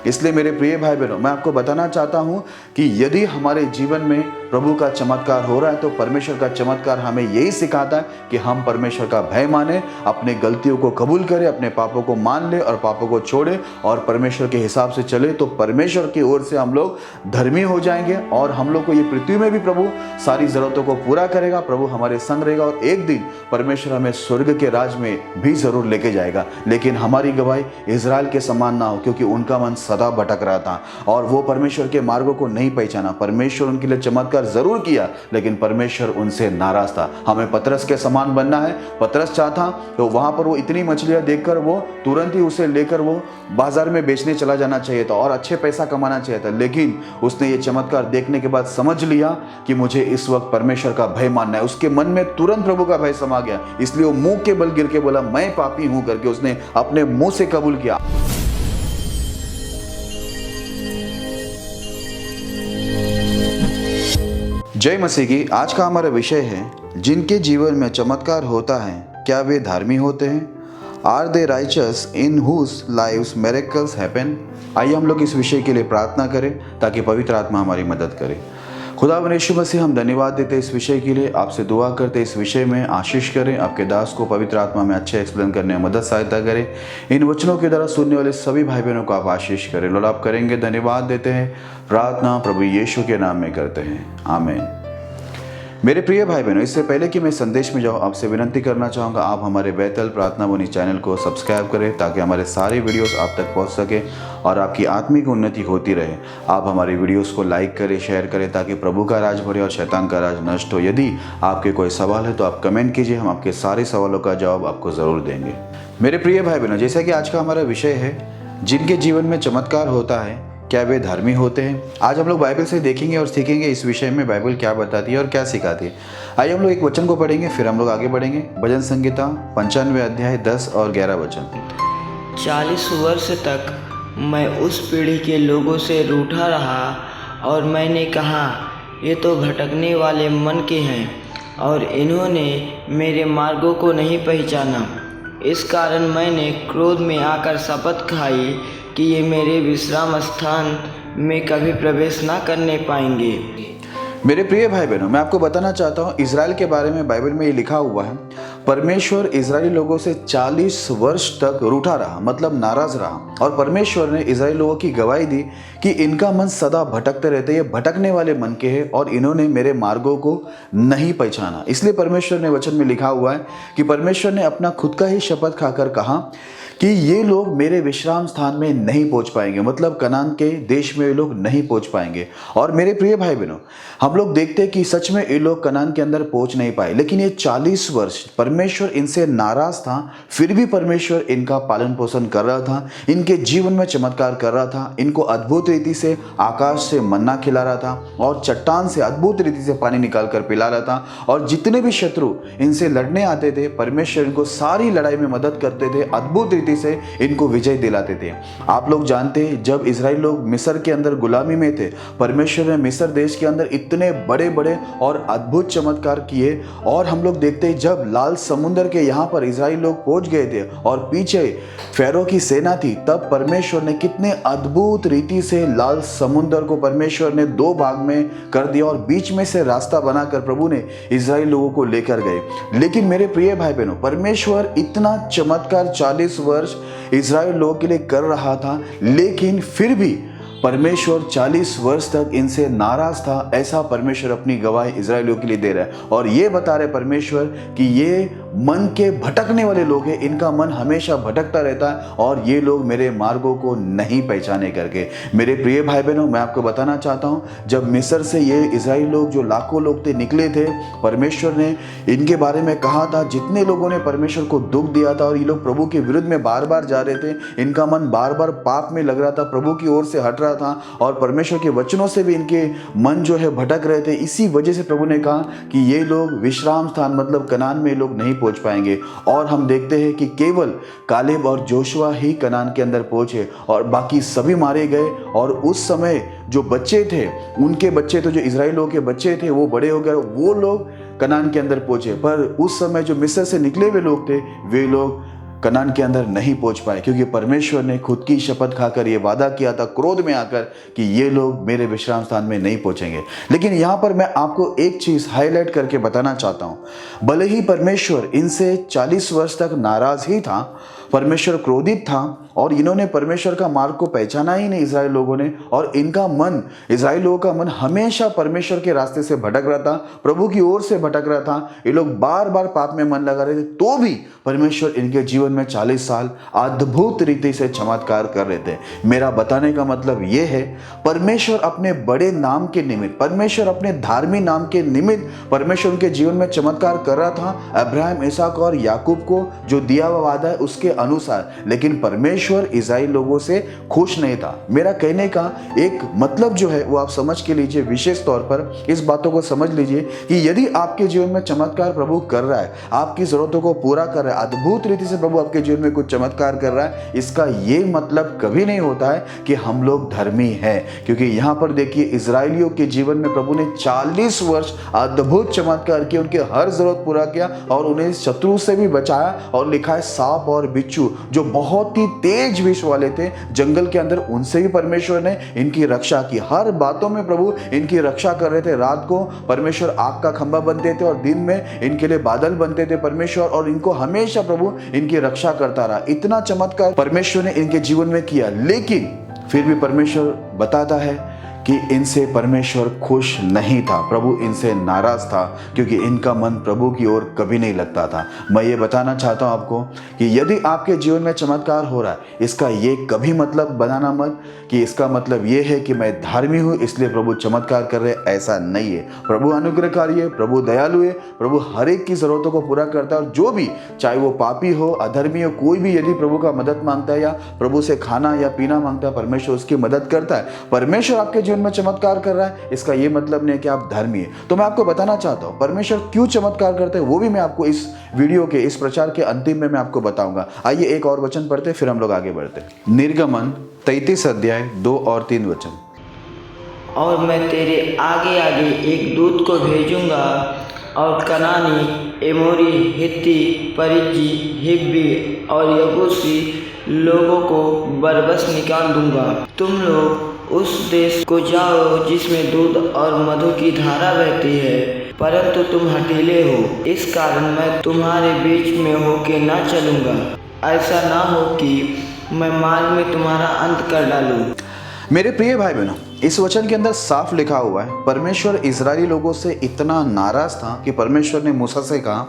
इसलिए मेरे प्रिय भाई बहनों, मैं आपको बताना चाहता हूँ कि यदि हमारे जीवन में प्रभु का चमत्कार हो रहा है तो परमेश्वर का चमत्कार हमें यही सिखाता है कि हम परमेश्वर का भय माने, अपने गलतियों को कबूल करें, अपने पापों को मान ले और पापों को छोड़े और परमेश्वर के हिसाब से चले, तो परमेश्वर की ओर से हम लोग धर्मी हो जाएंगे और हम लोग को ये पृथ्वी में भी प्रभु सारी जरूरतों को पूरा करेगा। प्रभु हमारे संग रहेगा और एक दिन परमेश्वर हमें स्वर्ग के राज में भी जरूर लेके जाएगा। लेकिन हमारी गवाही इजराइल के समान ना हो, क्योंकि उनका मन सदा भटक रहा था और वो परमेश्वर के मार्गों को नहीं पहचाना। परमेश्वर उनके लिए चमत्कार जरूर किया, लेकिन परमेश्वर उनसे नाराज था। हमें पतरस के समान बनना है। पतरस चाहता तो वहां पर वो इतनी मछलियां देखकर वो तुरंत ही उसे लेकर वो बाजार में बेचने चला जाना चाहिए था और अच्छे पैसा कमाना चाहिए था, लेकिन उसने ये चमत्कार देखने के बाद समझ लिया कि मुझे इस वक्त परमेश्वर का भय मानना है। उसके मन में तुरंत प्रभु का भय समा गया, इसलिए वो मुंह के बल गिर के बोला मैं पापी हूं करके उसने अपने मुंह से कबूल किया। जय मसीह की। आज का हमारा विषय है, जिनके जीवन में चमत्कार होता है क्या वे धार्मी होते हैं? Are they righteous in whose lives miracles happen? आइए हम लोग इस विषय के लिए प्रार्थना करें ताकि पवित्र आत्मा हमारी मदद करे। खुदावन यीशु मसीह, हम धन्यवाद देते इस विषय के लिए, आपसे दुआ करते इस विषय में आशीष करें, आपके दास को पवित्र आत्मा में अच्छे एक्सप्लेन करने में मदद सहायता करें। इन वचनों के द्वारा सुनने वाले सभी भाई बहनों को आप आशीष करें। लॉर्ड आप करेंगे, धन्यवाद देते हैं। प्रार्थना प्रभु यीशु के नाम में करते हैं, आमीन। मेरे प्रिय भाई बहनों, इससे पहले कि मैं संदेश में जाऊं, आपसे विनती करना चाहूँगा आप हमारे बैतल प्रार्थना बुनी चैनल को सब्सक्राइब करें ताकि हमारे सारे वीडियोस आप तक पहुंच सके और आपकी आत्मिक उन्नति होती रहे। आप हमारे वीडियोस को लाइक करें, शेयर करें ताकि प्रभु का राज बढ़े और शैतान का राज नष्ट हो। यदि आपके कोई सवाल है तो आप कमेंट कीजिए, हम आपके सारे सवालों का जवाब आपको ज़रूर देंगे। मेरे प्रिय भाई बहनों, जैसा कि आज का हमारा विषय है, जिनके जीवन में चमत्कार होता है क्या वे धार्मी होते हैं? आज हम लोग बाइबल से देखेंगे और सीखेंगे इस विषय में बाइबल क्या बताती है और क्या सिखाती है। आइए हम लोग एक वचन को पढ़ेंगे, फिर हम लोग आगे बढ़ेंगे। भजन संहिता 95 अध्याय 10 और 11 वचन। 40 वर्ष तक मैं उस पीढ़ी के लोगों से रूठा रहा और मैंने कहा ये तो भटकने वाले मन के हैं और इन्होंने मेरे मार्गों को नहीं पहचाना। इस कारण मैंने क्रोध में आकर शपथ खाई कि ये मेरे विश्राम स्थान में कभी प्रवेश ना करने पाएंगे। मेरे प्रिय भाई बहनों, मैं आपको बताना चाहता हूँ इजराइल के बारे में बाइबल में ये लिखा हुआ है, परमेश्वर इजरायली लोगों से 40 वर्ष तक रूठा रहा, मतलब नाराज रहा। और परमेश्वर ने इजराइली लोगों की गवाही दी कि इनका मन सदा भटकते रहते, ये भटकने वाले मन के हैं और इन्होंने मेरे मार्गों को नहीं पहचाना। इसलिए परमेश्वर ने वचन में लिखा हुआ है कि परमेश्वर ने अपना खुद का ही शपथ खाकर कहा कि ये लोग मेरे विश्राम स्थान में नहीं पहुंच पाएंगे, मतलब कनान के देश में ये लोग नहीं पहुंच पाएंगे। और मेरे प्रिय भाई बहनों, हम लोग देखते हैं कि सच में ये लोग कनान के अंदर पहुंच नहीं पाए, लेकिन ये 40 वर्ष परमेश्वर इनसे नाराज था, फिर भी परमेश्वर इनका पालन पोषण कर रहा था, इनके जीवन में चमत्कार कर रहा था, इनको अद्भुत रीति से आकाश से मन्ना खिला रहा था और चट्टान से अद्भुत रीति से पानी निकाल कर पिला रहा था। और जितने भी शत्रु इनसे लड़ने आते थे, परमेश्वर इनको सारी लड़ाई में मदद करते थे, अद्भुत से इनको विजय दिलाते थे। आप लोग जानते हैं जब इजराइल लोग मिस्र के अंदर गुलामी में थे, परमेश्वर ने मिस्र देश के अंदर इतने बड़े बड़े और अद्भुत चमत्कार किए। और हम लोग देखते हैं जब लाल समुद्र के यहाँ पर इजराइल लोग पहुंच गए थे और पीछे फेरो की सेना थी, तब परमेश्वर ने कितने अद्भुत रीति से लाल समुद्र को परमेश्वर ने 2 भाग में कर दिया और बीच में से रास्ता बनाकर प्रभु ने इजराइल लोगों को लेकर गए। लेकिन मेरे प्रिय भाई बहनों, परमेश्वर इतना चमत्कार 40 वर्ष इजराइल लोगों के लिए कर रहा था, लेकिन फिर भी परमेश्वर 40 वर्ष तक इनसे नाराज था। ऐसा परमेश्वर अपनी गवाही इजराइलियों के लिए दे रहा है और ये बता रहे परमेश्वर कि ये मन के भटकने वाले लोग हैं, इनका मन हमेशा भटकता रहता है और ये लोग मेरे मार्गों को नहीं पहचाने करके। मेरे प्रिय भाई बहनों, मैं आपको बताना चाहता हूँ, जब मिस्र से ये इजराइल लोग जो लाखों लोग थे निकले थे, परमेश्वर ने इनके बारे में कहा था, जितने लोगों ने परमेश्वर को दुख दिया था और ये लोग प्रभु के विरुद्ध में बार बार जा रहे थे, इनका मन बार बार पाप में लग रहा था, प्रभु की ओर से हट रहा था और परमेश्वर के वचनों से भी इनके मन जो है भटक रहे थे। इसी वजह से प्रभु ने कहा कि ये लोग विश्राम स्थान मतलब कनान में लोग नहीं पहुंच पाएंगे। और हम देखते हैं कि केवल कालेब और जोशुआ ही कनान के अंदर पहुंचे और बाकी सभी मारे गए। और उस समय जो बच्चे थे, उनके बच्चे तो जो इजराइलों के बच्चे थे वो बड़े हो गए, वो लोग कनान के अंदर पहुंचे। पर उस समय जो मिस्र से निकले हुए लोग थे, वे लोग कनान के अंदर नहीं पहुंच पाए, क्योंकि परमेश्वर ने खुद की शपथ खाकर ये वादा किया था क्रोध में आकर कि ये लोग मेरे विश्राम स्थान में नहीं पहुंचेंगे। लेकिन यहाँ पर मैं आपको एक चीज़ हाईलाइट करके बताना चाहता हूँ, भले ही परमेश्वर इनसे 40 वर्ष तक नाराज ही था, परमेश्वर क्रोधित था और इन्होंने परमेश्वर का मार्ग को पहचाना ही नहीं इजराइल लोगों ने, और इनका मन, इजराइल लोगों का मन हमेशा परमेश्वर के रास्ते से भटक रहा था, प्रभु की ओर से भटक रहा था। ये लोग बार बार पाप में मन लगा रहे थे, तो भी परमेश्वर इनके जीवन में 40 साल अद्भुत रीति से चमत्कार कर रहे थे। मेरा बताने का मतलब ये है, परमेश्वर अपने बड़े नाम के निमित्त, परमेश्वर अपने धार्मिक नाम के निमित्त परमेश्वर उनके जीवन में चमत्कार कर रहा था, अब्राहम, इसहाक और याकूब को जो दिया हुआ वादा है उसके अनुसार। लेकिन परमेश्वर इजराइल लोगों से खुश नहीं था। मेरा कहने का एक मतलब जो है वो आप समझ के लीजिए, विशेष तौर पर इस बातों को समझ लीजिए कि यदि आपके जीवन में चमत्कार प्रभु कर रहा है, आपकी जरूरतों को पूरा कर रहा है, अद्भुत रीति से प्रभु आपके जीवन में कुछ चमत्कार कर रहा है, इसका ये मतलब कभी नहीं होता है कि हम लोग धर्मी हैं। क्योंकि यहाँ पर देखिए, इजराइलियों के जीवन में प्रभु ने 40 वर्ष अद्भुत चमत्कार किए, उनके हर जरूरत पूरा किया और उन्हें शत्रु से भी बचाया। और लिखा है सांप और बिच्छू जो बहुत ही तेज विष वाले थे जंगल के अंदर, उनसे भी परमेश्वर ने इनकी रक्षा की। हर बातों में प्रभु इनकी रक्षा कर रहे थे। रात को परमेश्वर आग का खंभा बनते थे और दिन में इनके लिए बादल बनते थे परमेश्वर, और इनको हमेशा प्रभु इनकी रक्षा करता रहा। इतना चमत्कार परमेश्वर ने इनके जीवन में किया, लेकिन फिर भी परमेश्वर बताता है कि इनसे परमेश्वर खुश नहीं था, प्रभु इनसे नाराज था, क्योंकि इनका मन प्रभु की ओर कभी नहीं लगता था। मैं ये बताना चाहता हूँ आपको कि यदि आपके जीवन में चमत्कार हो रहा है, इसका ये कभी मतलब बनाना मत कि इसका मतलब ये है कि मैं धार्मिक हूँ इसलिए प्रभु चमत्कार कर रहे, ऐसा नहीं है। प्रभु अनुग्रहकारी है, प्रभु दयालु है, प्रभु हर एक की जरूरतों को पूरा करता है। और जो भी, चाहे वो पापी हो, अधर्मी हो, कोई भी यदि प्रभु का मदद मांगता है या प्रभु से खाना या पीना मांगता है, परमेश्वर उसकी मदद करता है। परमेश्वर आपके जीवन में चमत्कार कर रहा है, इसका ये मतलब नहीं कि आप धर्मी है। तो मैं आपको बताना चाहता हूँ परमेश्वर क्यों चमत्कार करते हैं, वो भी मैं आपको इस वीडियो के, इस प्रचार के अंतिम में मैं आपको बताऊंगा। आइए एक और वचन पढ़ते, फिर हम लोग आगे बढ़ते। निर्गमन 33 अध्याय 2 और 3 वचन। और मैं तेरे आगे आगे एक दूत को भेजूंगा और कनानी, एमोरी, हित्ती, परिज्जी, हिब्बी और यबूसी लोगों को बरबस निकाल दूंगा। तुम लोग उस देश को जाओ जिसमें दूध और मधु की धारा बहती है, परंतु तुम हठीले हो, इस कारण मैं तुम्हारे बीच में होके ना चलूंगा। ऐसा ना हो कि मैं मार्ग में तुम्हारा अंत कर डालूं। मेरे प्रिय भाई बहनों, इस वचन के अंदर साफ लिखा हुआ है, परमेश्वर इजरायली लोगों से इतना नाराज था कि परमेश्वर ने मूसा से कहा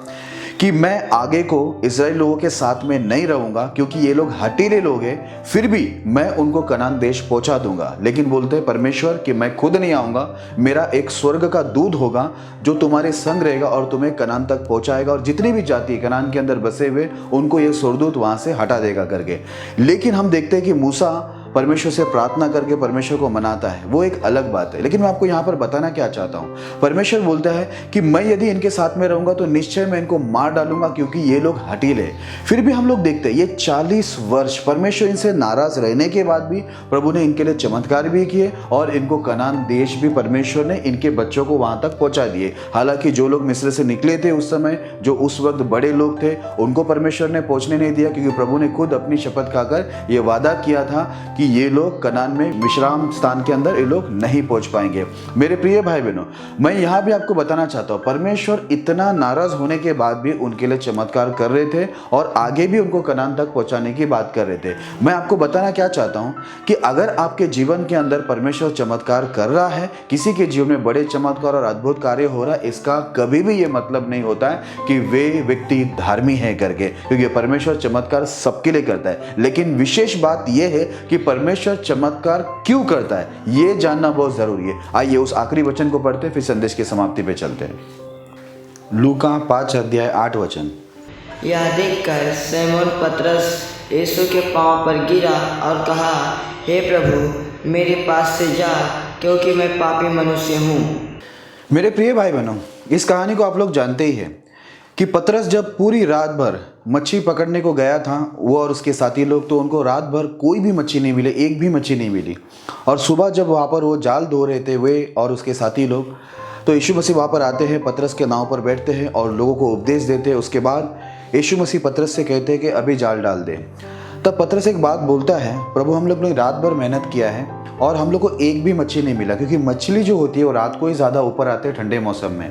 कि मैं आगे को इजराइल लोगों के साथ में नहीं रहूंगा, क्योंकि ये लोग हठीले लोग हैं, फिर भी मैं उनको कनान देश पहुंचा दूंगा। लेकिन बोलते हैं परमेश्वर कि मैं खुद नहीं आऊंगा, मेरा एक स्वर्ग का दूत होगा जो तुम्हारे संग रहेगा और तुम्हें कनान तक पहुंचाएगा, और जितनी भी जाति कनान के अंदर बसे हुए उनको ये स्वर्गदूत वहां से हटा देगा करके। लेकिन हम देखते हैं कि मूसा परमेश्वर से प्रार्थना करके परमेश्वर को मनाता है, वो एक अलग बात है। लेकिन मैं आपको यहाँ पर बताना क्या चाहता हूँ, परमेश्वर बोलता है कि मैं यदि इनके साथ में रहूंगा तो निश्चय मैं इनको मार डालूंगा, क्योंकि ये लोग हठीले। फिर भी हम लोग देखते हैं ये 40 वर्ष परमेश्वर इनसे नाराज रहने के बाद भी प्रभु ने इनके लिए चमत्कार भी किए और इनको कनान देश भी परमेश्वर ने इनके बच्चों को वहां तक पहुंचा दिए। हालांकि जो लोग मिस्र से निकले थे उस समय, जो उस वक्त बड़े लोग थे, उनको परमेश्वर ने पहुंचने नहीं दिया, क्योंकि प्रभु ने खुद अपनी शपथ खाकर ये वादा किया था कि ये लोग कनान में विश्राम स्थान के अंदर ये लोग नहीं पहुंच पाएंगे। मेरे प्रिय भाई बहनों, मैं यहाँ भी आपको बताना चाहता हूँ परमेश्वर इतना नाराज होने के बाद भी उनके लिए चमत्कार कर रहे थे और आगे भी उनको कनान तक पहुंचाने की बात कर रहे थे। मैं आपको बताना क्या चाहता हूँ कि अगर आपके जीवन के अंदर परमेश्वर चमत्कार कर रहा है, किसी के जीवन में बड़े चमत्कार और अद्भुत कार्य हो रहा है, इसका कभी भी ये मतलब नहीं होता है कि वे व्यक्ति धार्मिक है करके, क्योंकि परमेश्वर चमत्कार सबके लिए करता है। लेकिन विशेष बात यह है कि परमेश्वर चमत्कार क्यों करता है, यह जानना बहुत जरूरी है। आइए उस आखिरी वचन को पढ़ते फिर संदेश की समाप्ति पे चलते हैं। लूका 5 अध्याय 8 वचन। यह देखकर शमौन पतरस यीशु के पांव पर गिरा और कहा, हे प्रभु, मेरे पास से जा, क्योंकि मैं पापी मनुष्य हूँ। मेरे प्रिय भाई बहनों, इस कहानी को आप लोग जानते ही हैं कि पतरस जब पूरी रात भर मच्छी पकड़ने को गया था, वो और उसके साथी लोग, तो उनको रात भर कोई भी मच्छी नहीं मिली, एक भी मच्छी नहीं मिली। और सुबह जब वहाँ पर वो जाल धो रहे थे वे और उसके साथी लोग, तो यीशु मसीह वहाँ पर आते हैं, पतरस के नाव पर बैठते हैं और लोगों को उपदेश देते हैं। उसके बाद यीशु मसीह पतरस से कहते हैं कि अभी जाल डाल दे। तब पतरस एक बात बोलता है, प्रभु हम लोग ने रात भर मेहनत किया है और हम लोग को एक भी मछली नहीं मिला, क्योंकि मछली जो होती है वो रात को ही ज़्यादा ऊपर आते हैं ठंडे मौसम में।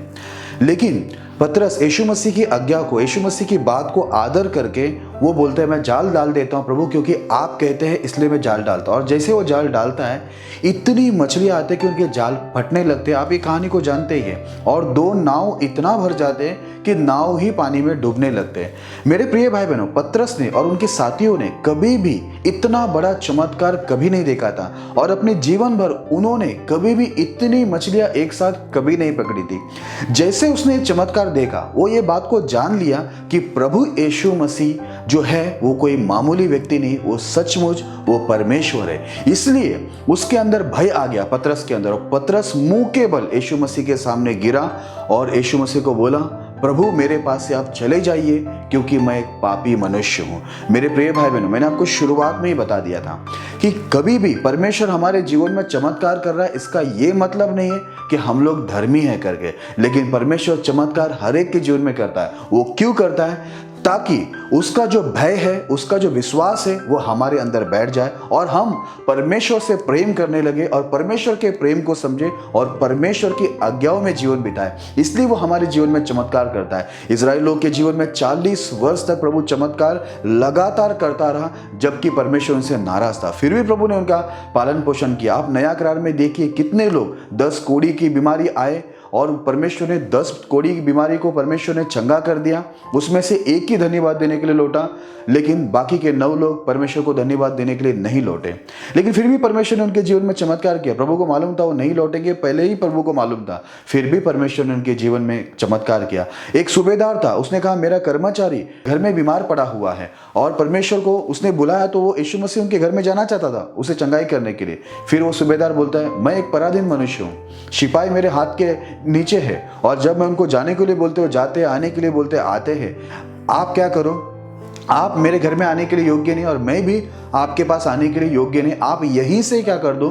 लेकिन पतरस यीशु मसीह की आज्ञा को, यीशु मसीह की बात को आदर करके वो बोलते हैं मैं जाल डाल देता हूँ प्रभु, क्योंकि आप कहते हैं इसलिए मैं जाल डालता हूँ। और जैसे वो जाल डालता है इतनी मछलियाँ आती है कि उनके जाल फटने लगते हैं। आप ये कहानी को जानते ही हैं। और 2 नाव इतना भर जाते हैं कि नाव ही पानी में डूबने लगते हैं। मेरे प्रिय भाई बहनों, पतरस ने और उनके साथियों ने कभी भी इतना बड़ा चमत्कार कभी नहीं देखा था और अपने जीवन भर उन्होंने कभी भी इतनी मछलियाँ एक साथ कभी नहीं पकड़ी थी। जैसे उसने चमत्कार देखा, वो ये बात को जान लिया कि प्रभु यीशु मसीह जो है वो कोई मामूली व्यक्ति नहीं, वो सचमुच वो परमेश्वर है। इसलिए उसके अंदर भय आ गया पतरस के अंदर, और पतरस मुंह के बल यीशु मसीह के सामने गिरा और यीशु मसीह को बोला, प्रभु मेरे पास से आप चले जाइए क्योंकि मैं एक पापी मनुष्य हूँ। मेरे प्रिय भाई बहनों, मैंने आपको शुरुआत में ही बता दिया था कि कभी भी परमेश्वर हमारे जीवन में चमत्कार कर रहा है, इसका ये मतलब नहीं है कि हम लोग धर्मी हैं करके, लेकिन परमेश्वर चमत्कार हर एक के जीवन में करता है। वो क्यों करता है? ताकि उसका जो भय है, उसका जो विश्वास है वो हमारे अंदर बैठ जाए और हम परमेश्वर से प्रेम करने लगे और परमेश्वर के प्रेम को समझे और परमेश्वर की आज्ञाओं में जीवन बिताए। इसलिए वो हमारे जीवन में चमत्कार करता है। इजराइल लोग के जीवन में 40 वर्ष तक प्रभु चमत्कार लगातार करता रहा, जबकि परमेश्वर उनसे नाराज था। फिर भी प्रभु ने उनका पालन पोषण किया। आप नया करार में देखिए कितने लोग 10 कोढ़ी की बीमारी आए और परमेश्वर ने 10 कोढ़ी की बीमारी को परमेश्वर ने चंगा कर दिया। उसमें से एक ही धन्यवाद देने के लिए लौटा, लेकिन बाकी के 9 लोग परमेश्वर को धन्यवाद देने के लिए नहीं लौटे। लेकिन फिर भी परमेश्वर ने उनके जीवन में चमत्कार किया। प्रभु को मालूम था वो नहीं लौटेंगे, पहले ही प्रभु को मालूम था, फिर भी परमेश्वर ने उनके जीवन में चमत्कार किया। एक सूबेदार था, उसने कहा मेरा कर्मचारी घर में बीमार पड़ा हुआ है और परमेश्वर को उसने बुलाया तो वो यीशु मसीह उनके घर में जाना चाहता था उसे चंगाई करने के लिए। फिर वो सूबेदार बोलता है मैं एक पराधीन मनुष्य हूँ, सिपाही मेरे हाथ के नीचे है और जब मैं उनको जाने के लिए बोलते हो जाते हैं, आने के लिए बोलते आते हैं। आप क्या करो, आप मेरे घर में आने के लिए योग्य नहीं और मैं भी आपके पास आने के लिए योग्य नहीं। आप यहीं से क्या कर दो,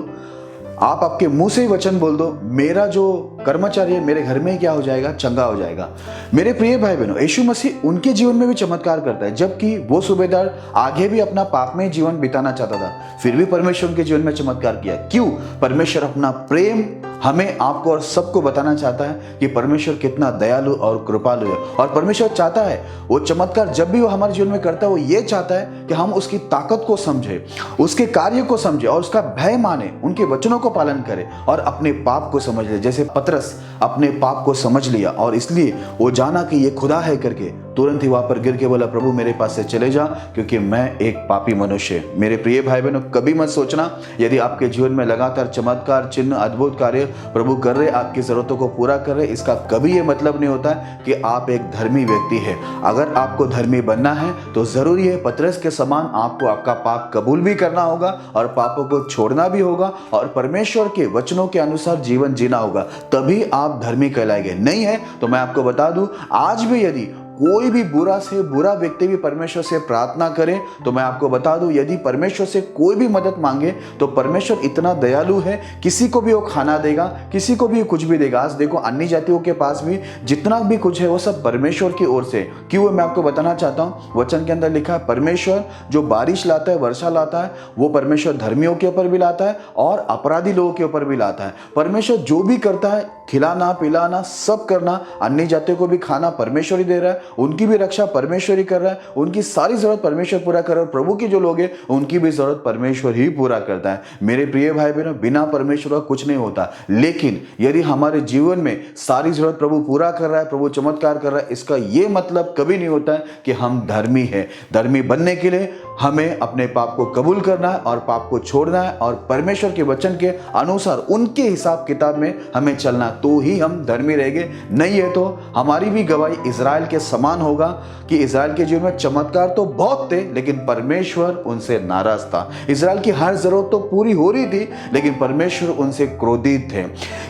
आप आपके मुंह से ही वचन बोल दो, मेरा जो कर्मचारी है मेरे घर में ही क्या हो जाएगा, चंगा हो जाएगा। मेरे प्रिय भाई बहनों, यीशु मसीह उनके जीवन में भी चमत्कार करता है, जबकि वो सूबेदार आगे भी अपना पाप में जीवन बिताना चाहता था, फिर भी परमेश्वर उनके जीवन में चमत्कार किया। क्यों? परमेश्वर अपना प्रेम हमें, आपको और सबको बताना चाहता है कि परमेश्वर कितना दयालु और कृपालु है। और परमेश्वर चाहता है वो चमत्कार जब भी वो हमारे जीवन में करता है, वो ये चाहता है कि हम उसकी ताकत को समझे, उसके कार्य को समझे और उसका भय माने, उनके वचनों को पालन करें और अपने पाप को समझ ले। जैसे पतरस अपने पाप को समझ लिया और इसलिए वो जाना कि ये खुदा है करके तुरंत ही वहां पर गिर के बोला प्रभु मेरे पास से चले जा क्योंकि मैं एक पापी मनुष्य। मेरे प्रिय भाई बहनों, कभी मत सोचना यदि आपके जीवन में लगातार चमत्कार, चिन्ह, अद्भुत कार्य प्रभु कर रहे, आपकी जरूरतों को पूरा कर रहे, इसका कभी ये मतलब नहीं होता कि आप एक धर्मी व्यक्ति है। अगर आपको धर्मी बनना है तो जरूरी है पतरस के समान आपको आपका पाप कबूल भी करना होगा और पापों को छोड़ना भी होगा और परमेश्वर के वचनों के अनुसार जीवन जीना होगा, तभी आप धर्मी कहलाएंगे। नहीं है तो मैं आपको बता दूं, आज भी यदि कोई भी बुरा से बुरा व्यक्ति भी परमेश्वर से प्रार्थना करे तो मैं आपको बता दूं, यदि परमेश्वर से कोई भी मदद मांगे तो परमेश्वर इतना दयालु है, किसी को भी वो खाना देगा, किसी को भी कुछ भी देगा। आज देखो अन्य जातियों के पास भी जितना भी कुछ है वो सब परमेश्वर की ओर से। क्यों? मैं आपको बताना चाहता हूँ, वचन के अंदर लिखा है परमेश्वर जो बारिश लाता है, वर्षा लाता है, वो परमेश्वर धर्मियों के ऊपर भी लाता है और अपराधी लोगों के ऊपर भी लाता है। परमेश्वर जो भी करता है, खिलाना पिलाना सब करना, अन्य जातियों को भी खाना परमेश्वर ही दे रहा है, उनकी भी रक्षा परमेश्वर ही कर रहा है, उनकी सारी जरूरत परमेश्वर पूरा कर रहा है और प्रभु की जो लोग हैं उनकी भी जरूरत परमेश्वर ही पूरा करता है। मेरे प्रिय भाई बहनों, बिना परमेश्वर का कुछ नहीं होता, लेकिन यदि हमारे जीवन में सारी जरूरत प्रभु पूरा कर रहा है, प्रभु चमत्कार कर रहा है, इसका यह मतलब कभी नहीं होता है कि हम धर्मी है। धर्मी बनने के लिए हमें अपने पाप को कबूल करना है और पाप को छोड़ना है और परमेश्वर के वचन के अनुसार उनके हिसाब किताब में हमें चलना, तो ही हम धर्मी रहेंगे। नहीं है तो हमारी भी गवाही इजराइल के समान होगा कि इजराइल के जीवन में चमत्कार तो बहुत थे लेकिन परमेश्वर उनसे नाराज था। इजराइल की हर जरूरत तो पूरी हो रही थी लेकिन परमेश्वर उनसे क्रोधित थे।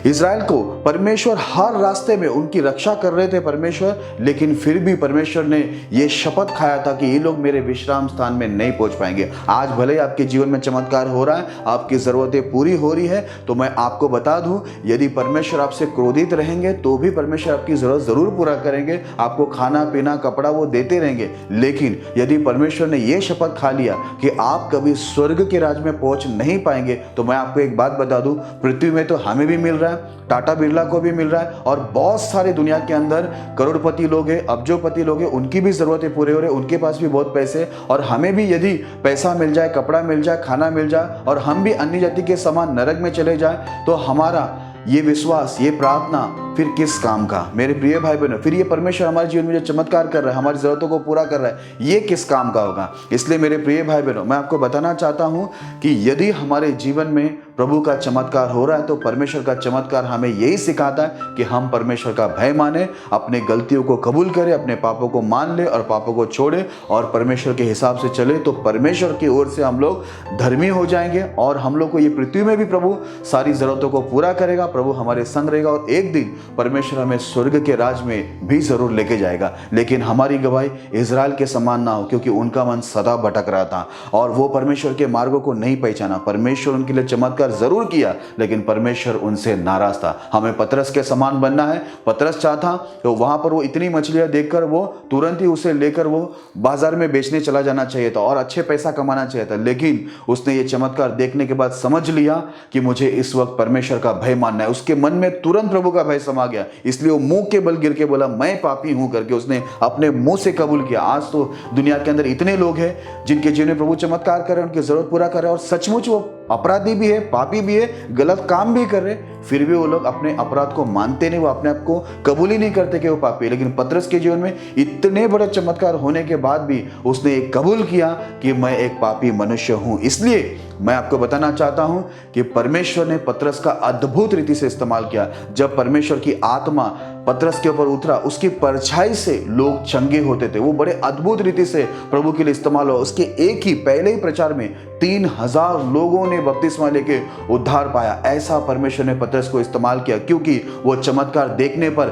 इजराइल को परमेश्वर हर रास्ते में उनकी रक्षा कर रहे थे परमेश्वर, लेकिन फिर भी परमेश्वर ने यह शपथ खाया था कि ये लोग मेरे विश्राम स्थान में नहीं पहुंच पाएंगे। आज भले ही आपके जीवन में चमत्कार हो रहा है, आपकी जरूरतें पूरी हो रही है, तो मैं आपको बता दूं, यदि परमेश्वर आपसे आपसे क्रोधित रहेंगे तो भी परमेश्वर आपकी ज़रूरत ज़रूर पूरा करेंगे, आपको खाना पीना कपड़ा वो देते रहेंगे। लेकिन यदि परमेश्वर ने ये शपथ खा लिया कि आप कभी स्वर्ग के राज में पहुंच नहीं पाएंगे, तो मैं आपको एक बात बता दूं, पृथ्वी में तो हमें भी मिल रहा है, टाटा बिरला को भी मिल रहा है, और बहुत सारे दुनिया के अंदर करोड़पति लोग हैं, अब्जोपति लोग हैं, उनकी भी ज़रूरतें पूरे हो रहे हैं, उनके पास भी बहुत पैसे, और हमें भी यदि पैसा मिल जाए, कपड़ा मिल जाए, खाना मिल जाए, और हम भी अन्य जाति के समान नरक में चले जाए, तो हमारा ये विश्वास, ये प्रार्थना फिर किस काम का? मेरे प्रिय भाई बहनों, फिर ये परमेश्वर हमारे जीवन में जो चमत्कार कर रहा है, हमारी ज़रूरतों को पूरा कर रहा है, ये किस काम का होगा? इसलिए मेरे प्रिय भाई बहनों, मैं आपको बताना चाहता हूँ कि यदि हमारे जीवन में प्रभु का चमत्कार हो रहा है, तो परमेश्वर का चमत्कार हमें यही सिखाता है कि हम परमेश्वर का भय माने, अपने गलतियों को कबूल करें, अपने पापों को मान ले और पापों को छोड़े और परमेश्वर के हिसाब से चले, तो परमेश्वर की ओर से हम लोग धर्मी हो जाएंगे और हम लोग को ये पृथ्वी में भी प्रभु सारी ज़रूरतों को पूरा करेगा, प्रभु हमारे संग रहेगा, और एक दिन परमेश्वर हमें स्वर्ग के राज में भी जरूर लेके जाएगा। लेकिन हमारी गवाही इजराइल के समान ना हो, क्योंकि उनका मन सदा भटक रहा था और वो परमेश्वर के मार्गों को नहीं पहचाना। परमेश्वर उनके लिए चमत्कार जरूर किया, लेकिन परमेश्वर उनसे नाराज था। हमें पतरस के समान बनना है। पतरस चाहता तो वहां पर वो इतनी मछलियां देखकर वो तुरंत ही उसे लेकर वो बाजार में बेचने चला जाना चाहिए था और अच्छे पैसा कमाना चाहिए था, लेकिन उसने ये चमत्कार देखने के बाद समझ लिया कि मुझे इस वक्त परमेश्वर का भय मानना है। उसके मन में तुरंत प्रभु का भय समा गया, इसलिए वो मुंह के बल गिर के बोला मैं पापी हूं करके उसने अपने मुंह से कबूल किया। आज तो दुनिया के अंदर इतने लोग हैं जिनके जीवन में प्रभु चमत्कार कर रहे हैं, उनकी जरूरत पूरा कर रहे हैं, और सचमुच वो अपराधी भी है, पापी भी है, गलत काम भी कर रहे, फिर भी वो लोग अपने अपराध को मानते नहीं, वो अपने आप को कबूल ही नहीं करते कि वो पापी है। लेकिन पतरस के जीवन में इतने बड़े चमत्कार होने के बाद भी उसने एक कबूल किया कि मैं एक पापी मनुष्य हूं। इसलिए मैं आपको बताना चाहता हूं कि परमेश्वर ने पतरस का अद्भुत रीति से इस्तेमाल किया। जब परमेश्वर की आत्मा पतरस के ऊपर उतरा, उसकी परछाई से लोग चंगे होते थे। वो बड़े अद्भुत रीति से प्रभु के लिए इस्तेमाल हुआ। उसके एक ही पहले ही प्रचार में 3000 लोगों ने बपतिस्मा लेके उद्धार पाया। ऐसा परमेश्वर ने पतरस को इस्तेमाल किया, क्योंकि वो चमत्कार देखने पर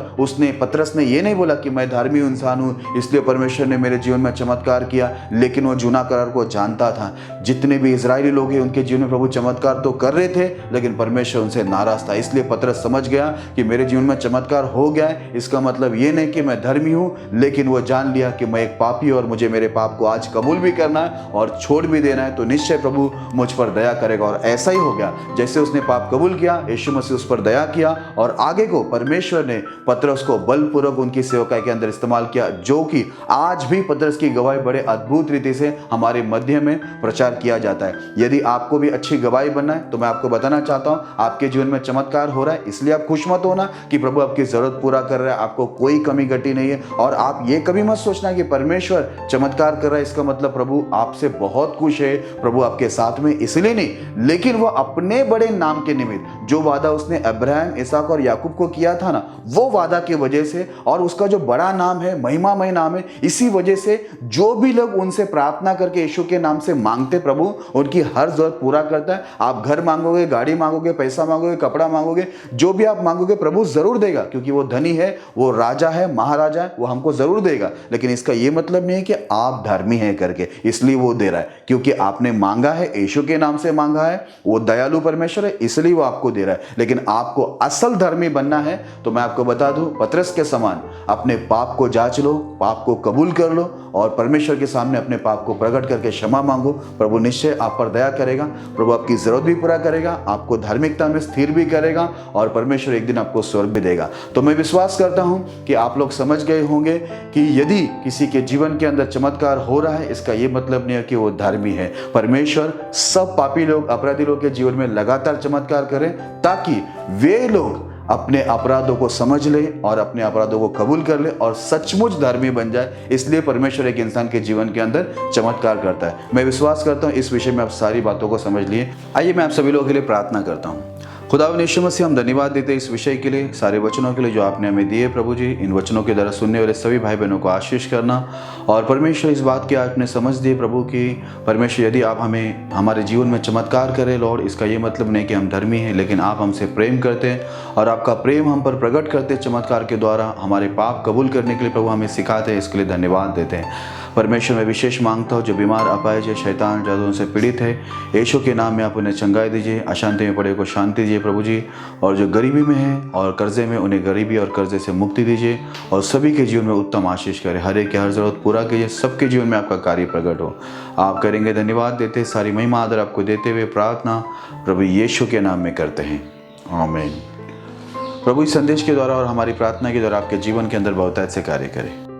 पतरस ने ये नहीं बोला कि मैं धार्मिक इंसान हूं इसलिए परमेश्वर ने मेरे जीवन में चमत्कार किया, लेकिन वो जूना करार को जानता था। जितने भी इजरायली लोग हैं उनके जीवन में प्रभु चमत्कार तो कर रहे थे, लेकिन परमेश्वर उनसे नाराज था। इसलिए पतरस समझ गया कि मेरे जीवन में चमत्कार हो गया है, इसका मतलब ये नहीं कि मैं धर्मी हूं, लेकिन वो जान लिया कि मैं एक पापी और मुझे मेरे पाप को आज कबूल भी करना है और छोड़ भी देना है, तो निश्चय प्रभु मुझ पर दया करेगा। और ऐसा ही हो गया। जैसे उसने पाप कबूल किया, यीशु मसीह उस पर दया किया और आगे को परमेश्वर ने पतरस को बलपूर्वक उनकी सेवकाई के अंदर इस्तेमाल किया, जो कि आज भी पतरस की गवाही बड़े अद्भुत रीति से हमारे मध्य में प्रचार किया जाता है। यदि आपको भी अच्छी गवाही बनना है तो मैं आपको बताना चाहता हूं, आपके जीवन में चमत्कार हो रहा है, इसलिए आप खुश मत होना कि प्रभु आपकी जरूरत पूरा कर रहा है, आपको कोई कमी घटी नहीं है। और आप ये कभी मत सोचना कि परमेश्वर चमत्कार कर रहा है इसका मतलब प्रभु आपसे बहुत खुश है, प्रभु आपके साथ में, इसलिए नहीं, लेकिन वो अपने बड़े नाम के निमित्त जो वादा उसने अब्राहम, इसहाक और याकूब को किया था ना, वो वादा की वजह से और उसका जो बड़ा नाम है, महिमामय नाम है, इसी वजह से जो भी लोग उनसे प्रार्थना करके यीशु के नाम से मांगते, प्रभु उनकी हर जरूरत पूरा करता है। आप घर मांगोगे, गाड़ी मांगोगे, पैसा मांगोगे, कपड़ा मांगोगे, जो भी आप मांगोगे प्रभु जरूर देगा, क्योंकि वो धनी है, वो राजा है, महाराजा है, वो हमको जरूर देगा। लेकिन इसका ये मतलब नहीं है कि आप धर्मी हैं करके इसलिए वो दे रहा है, क्योंकि आपने मांगा है, यीशु के नाम से मांगा है, वो दयालु परमेश्वर है, इसलिए वो आपको दे रहा है। लेकिन आपको असल धर्मी बनना है तो मैं आपको बता दूं, पतरस के समान अपने पाप को जांच लो, पाप को कबूल कर लो और परमेश्वर के सामने अपने पाप को प्रकट करके क्षमा मांगो। प्रभु निश्चय आप पर दया करेगा, प्रभु आपकी जरूरत भी पूरा करेगा, आपको धार्मिकता में स्थिर भी करेगा और परमेश्वर एक दिन आपको स्वर्ग भी देगा। तो मैं विश्वास करता हूं कि आप लोग समझ गए होंगे कि यदि किसी के जीवन के अंदर चमत्कार हो रहा है, इसका यह मतलब नहीं है कि वो धार्मी है। परमेश्वर सब पापी लोग, अपराधी लोग के जीवन में लगातार चमत्कार करें ताकि वे लोग अपने अपराधों को समझ ले और अपने अपराधों को कबूल कर ले और सचमुच धर्मी बन जाए। इसलिए परमेश्वर एक इंसान के जीवन के अंदर चमत्कार करता है। मैं विश्वास करता हूँ इस विषय में आप सारी बातों को समझ लिए। आइए मैं आप सभी लोगों के लिए प्रार्थना करता हूँ। खुदावंद यीशु मसीह, हम धन्यवाद देते हैं इस विषय के लिए, सारे वचनों के लिए जो आपने हमें दिए। प्रभु जी, इन वचनों के द्वारा सुनने वाले सभी भाई बहनों को आशीष करना। और परमेश्वर इस बात की आपने समझ दी प्रभु कि परमेश्वर यदि आप हमें हमारे जीवन में चमत्कार करें लॉर्ड, इसका ये मतलब नहीं कि हम धर्मी हैं, लेकिन आप हमसे प्रेम करते हैं और आपका प्रेम हम पर प्रकट करते हैं चमत्कार के द्वारा। हमारे पाप कबूल करने के लिए प्रभु हमें सिखाते हैं, इसके लिए धन्यवाद देते हैं। परमेश्वर मैं विशेष मांगता हूँ जो बीमार, अपाहिज है, शैतान जादुओं से पीड़ित है, यीशु के नाम में आप उन्हें चंगाई दीजिए, अशांति में पड़े को शांति दीजिए प्रभु जी, और जो गरीबी में हैं और कर्जे में, उन्हें गरीबी और कर्जे से मुक्ति दीजिए और सभी के जीवन में उत्तम आशीष करें। हर एक की हर ज़रूरत पूरा कीजिए, सबके जीवन में आपका कार्य प्रकट हो। आप करेंगे, धन्यवाद देते, सारी महिमा आदर आपको देते हुए प्रार्थना प्रभु यीशु के नाम में करते हैं, आमीन। प्रभु इस संदेश के द्वारा और हमारी प्रार्थना के द्वारा आपके जीवन के अंदर बहुतायत से कार्य करें।